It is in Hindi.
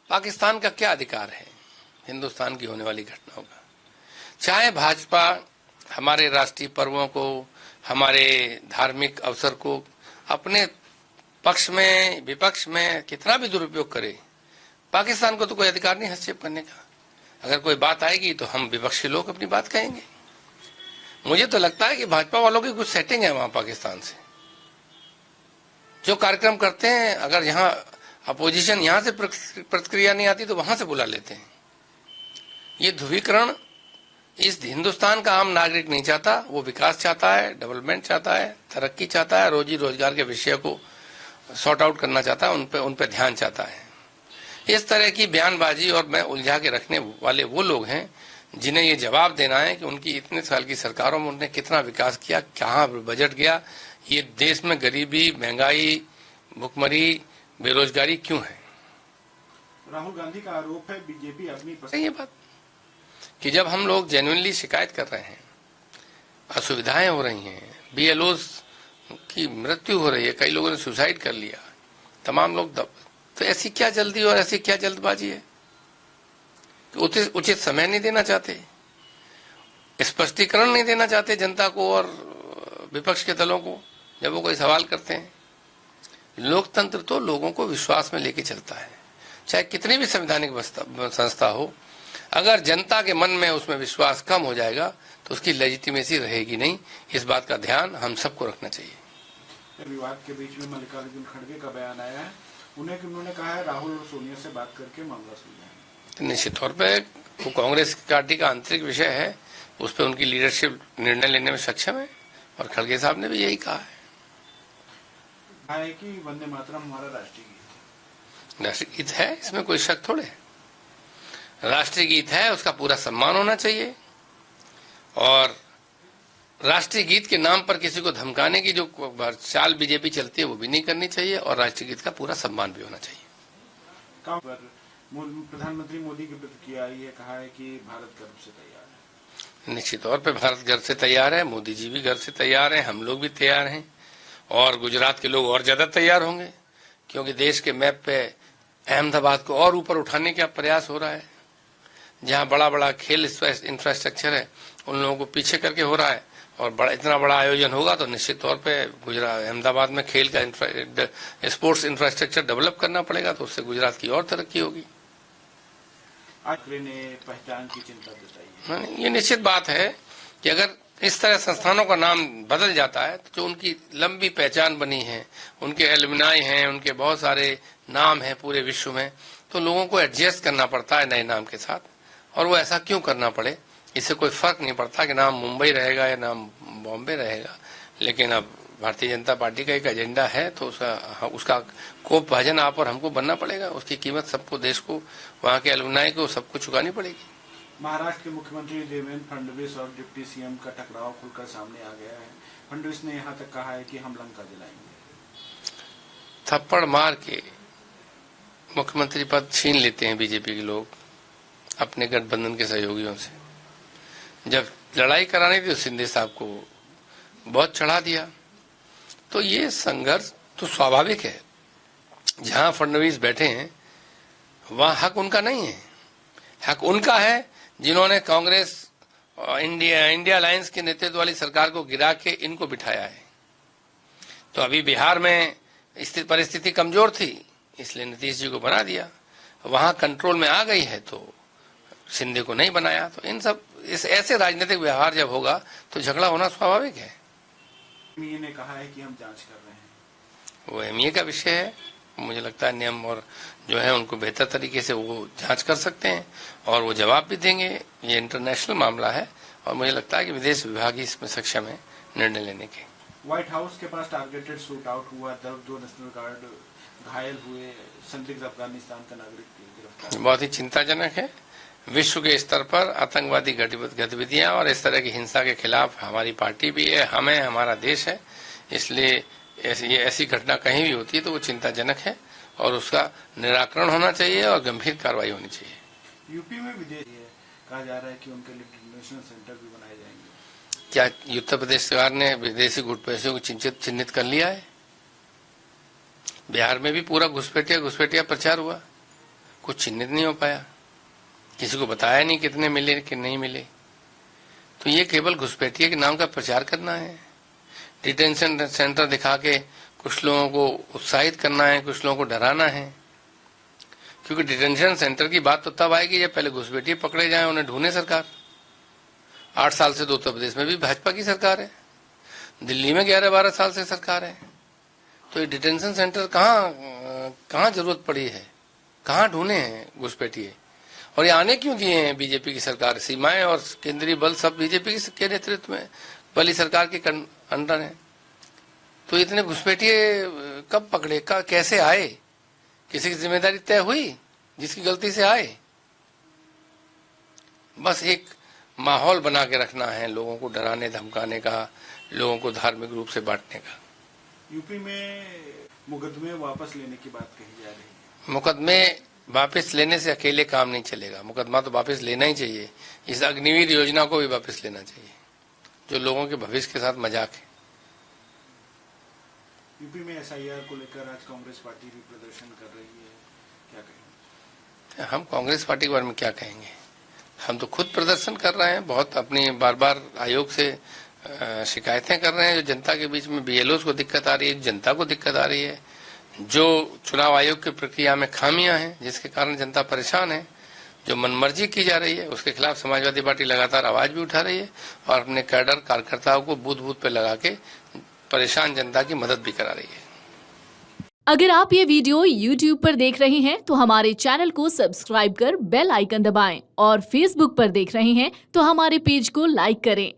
पाकिस्तान का क्या अधिकार है हिंदुस्तान की होने वाली घटनाओं का? चाहे भाजपा हमारे राष्ट्रीय पर्वों को, हमारे धार्मिक अवसर को अपने पक्ष में विपक्ष में कितना भी दुरुपयोग करे, पाकिस्तान को तो कोई अधिकार नहीं हस्तक्षेप करने का। अगर कोई बात आएगी तो हम विपक्ष के लोग अपनी बात कहेंगे। मुझे तो लगता है कि भाजपा वालों की कुछ सेटिंग है वहां पाकिस्तान से, जो कार्यक्रम करते हैं। अगर यहाँ अपोजिशन यहाँ से प्रतिक्रिया नहीं आती तो वहां से बुला लेते हैं। ये ध्रुवीकरण इस हिंदुस्तान का आम नागरिक नहीं चाहता। वो विकास चाहता है, डेवलपमेंट चाहता है, तरक्की चाहता है, रोजी रोजगार के विषय को सॉर्ट आउट करना चाहता है, उन पे ध्यान चाहता है। इस तरह की बयानबाजी और मैं उलझा के रखने वाले वो लोग हैं जिन्हें ये जवाब देना है कि उनकी इतने साल की सरकारों में उन्होंने कितना विकास किया, कहाँ बजट गया, ये देश में गरीबी, महंगाई, भुखमरी, बेरोजगारी क्यों है। राहुल गांधी का आरोप है बीजेपी अपनी ये बात कि जब हम लोग जेन्युइनली शिकायत कर रहे हैं, असुविधाएं हो रही हैं, बीएलओज की मृत्यु हो रही है, कई लोगों ने सुसाइड कर लिया, तमाम लोग तो ऐसी क्या जल्दी और ऐसी क्या जल्दबाजी है? उचित समय नहीं देना चाहते, स्पष्टीकरण नहीं देना चाहते जनता को और विपक्ष के दलों को जब वो कोई सवाल करते हैं। लोकतंत्र तो लोगों को विश्वास में लेके चलता है, चाहे कितनी भी संवैधानिक संस्था हो। अगर जनता के मन में उसमें विश्वास कम हो जाएगा तो उसकी लेजिटिमेसी रहेगी नहीं। इस बात का ध्यान हम सबको रखना चाहिए। विवाद के बीच में मल्लिकार्जुन खड़गे का बयान आया है, उन्होंने कहा है राहुल और सोनिया से बात करके मामला सुलझाएंगे। निश्चित तौर पे वो कांग्रेस पार्टी का आंतरिक विषय है, उस पर उनकी लीडरशिप निर्णय लेने में सक्षम है और खड़गे साहब ने भी यही कहा है कि वंदे मातरम हमारा राष्ट्रीय गीत है, इसमें कोई शक थोड़े है। राष्ट्रीय गीत है, उसका पूरा सम्मान होना चाहिए और राष्ट्रीय गीत के नाम पर किसी को धमकाने की जो चाल बीजेपी चलती है वो भी नहीं करनी चाहिए और राष्ट्रीय गीत का पूरा सम्मान भी होना चाहिए। प्रधानमंत्री मोदी की प्रतिक्रिया आई है, कहा है कि भारत गर्व से तैयार है। निश्चित तौर पे भारत गर्व से तैयार है, मोदी जी भी गर्व से तैयार हैं, हम लोग भी तैयार हैं और गुजरात के लोग और ज्यादा तैयार होंगे क्योंकि देश के मैप पे अहमदाबाद को और ऊपर उठाने का प्रयास हो रहा है। जहां बड़ा बड़ा खेल इंफ्रास्ट्रक्चर है उन लोगों को पीछे करके हो रहा है और इतना बड़ा आयोजन होगा तो निश्चित तौर पे गुजरात अहमदाबाद में खेल का स्पोर्ट्स इंफ्रास्ट्रक्चर डेवलप करना पड़ेगा तो उससे गुजरात की और तरक्की होगी। ने पहचान की चिंता जताई। ये निश्चित बात है कि अगर इस तरह संस्थानों का नाम बदल जाता है तो जो उनकी लंबी पहचान बनी है, उनके एलुमनाई हैं, उनके बहुत सारे नाम हैं पूरे विश्व में, तो लोगों को एडजस्ट करना पड़ता है नए नाम के साथ। और वो ऐसा क्यों करना पड़े, इससे कोई फर्क नहीं पड़ता कि नाम मुंबई रहेगा या नाम बॉम्बे रहेगा। लेकिन अब भारतीय जनता पार्टी का एक एजेंडा है तो उसका कोप भाजन आप और हमको बनना पड़ेगा। उसकी कीमत सबको, देश को, वहाँ के एलुमनाई को, सबको चुकानी पड़ेगी। महाराष्ट्र के मुख्यमंत्री देवेंद्र फडणवीस और डिप्टी सीएम का टकराव खुलकर सामने आ गया है। फडणवीस ने यहाँ तक कहा है कि हम लंका जलाएंगे। थप्पड़ मार के मुख्यमंत्री पद छीन लेते हैं बीजेपी के लोग अपने गठबंधन के सहयोगियों से। जब लड़ाई करानी थी तो शिंदे साहब को बहुत चढ़ा दिया। तो ये संघर्ष तो स्वाभाविक है। जहां फडणवीस बैठे हैं वहां हक उनका नहीं है, हक उनका है जिन्होंने कांग्रेस इंडिया अलायंस के नेतृत्व वाली सरकार को गिरा के इनको बिठाया है। तो अभी बिहार में परिस्थिति कमजोर थी इसलिए नीतीश जी को बना दिया, वहां कंट्रोल में आ गई है तो शिंदे को नहीं बनाया। तो इन सब इस ऐसे राजनीतिक व्यवहार जब होगा तो झगड़ा होना स्वाभाविक है। एमईए ने कहा है कि हम जांच कर रहे हैं। वो एमईए का विषय है, मुझे लगता है नियम और जो है उनको बेहतर तरीके से वो जांच कर सकते हैं और वो जवाब भी देंगे। ये इंटरनेशनल मामला है और मुझे लगता है कि विदेश विभाग ही इसमें सक्षम है निर्णय लेने के। व्हाइट हाउस के पास टारगेटेड शूट आउट हुआ, 2 नेशनल गार्ड घायल हुए, संदिग्ध अफगानिस्तान का नागरिक गिरफ्तार। बहुत ही चिंताजनक है। विश्व के स्तर पर आतंकवादी गतिविधियां और इस तरह की हिंसा के खिलाफ हमारी पार्टी भी है, हमें, हमारा देश है। इसलिए ऐसी घटना कहीं भी होती है तो वो चिंताजनक है और उसका निराकरण होना चाहिए और गंभीर कार्रवाई होनी चाहिए। यूपी में विदेशी कहा जा रहा है कि उनके लिए डिटेंशन सेंटर भी बनाए जाएंगे। क्या उत्तर प्रदेश सरकार ने विदेशी घुसपैठियों को चिन्हित कर लिया है? बिहार में भी पूरा घुसपैठिया प्रचार हुआ, कुछ चिन्हित नहीं हो पाया, किसी को बताया नहीं कितने मिले कि नहीं मिले। तो ये केवल घुसपैठिए के नाम का प्रचार करना है, डिटेंशन सेंटर दिखा के कुछ लोगों को उत्साहित करना है, कुछ लोगों को डराना है। क्योंकि डिटेंशन सेंटर की बात तो तब आएगी जब पहले घुसपैठिए पकड़े जाएं, उन्हें ढूंढे सरकार। 8 साल से उत्तर प्रदेश में भी भाजपा की सरकार है, दिल्ली में 11-12 साल से सरकार है। तो ये डिटेंशन सेंटर कहाँ जरूरत पड़ी है, कहाँ ढूंढे हैं घुसपैठिए, और ये आने क्यों दिए हैं बीजेपी की सरकार? सीमाएं और केंद्रीय बल सब बीजेपी के नेतृत्व में वाली सरकार के अंडर है। तो इतने घुसपैठिए कब पकड़े, कैसे आए? किसी की जिम्मेदारी तय हुई जिसकी गलती से आए? बस एक माहौल बना के रखना है, लोगों को डराने धमकाने का, लोगों को धार्मिक रूप से बांटने का। यूपी में मुकदमे वापस लेने की बात कही जा रही है। मुकदमे वापस लेने से अकेले काम नहीं चलेगा, मुकदमा तो वापस लेना ही चाहिए। इस अग्निवीर योजना को भी वापस लेना चाहिए, जो लोगों के भविष्य के साथ मजाक है। यूपी में SIR को लेकर आज कांग्रेस पार्टी भी प्रदर्शन कर रही है, क्या कहेंगे? हम कांग्रेस पार्टी के बारे में क्या कहेंगे? हम तो खुद प्रदर्शन कर रहे हैं, बहुत अपनी बार आयोग से शिकायतें कर रहे हैं। जो जनता के बीच में BLOs को दिक्कत आ रही है, जनता को दिक्कत आ रही है, जो चुनाव आयोग की प्रक्रिया में खामियां हैं जिसके कारण जनता परेशान है, जो मनमर्जी की जा रही है, उसके खिलाफ समाजवादी पार्टी लगातार आवाज भी उठा रही है और अपने कैडर कार्यकर्ताओं को बूथ बूथ पे लगा के परेशान जनता की मदद भी करा रही है। अगर आप ये वीडियो YouTube पर देख रहे हैं तो हमारे चैनल को सब्सक्राइब कर बेल आइकन दबाएं, और Facebook पर देख रहे हैं तो हमारे पेज को लाइक करें।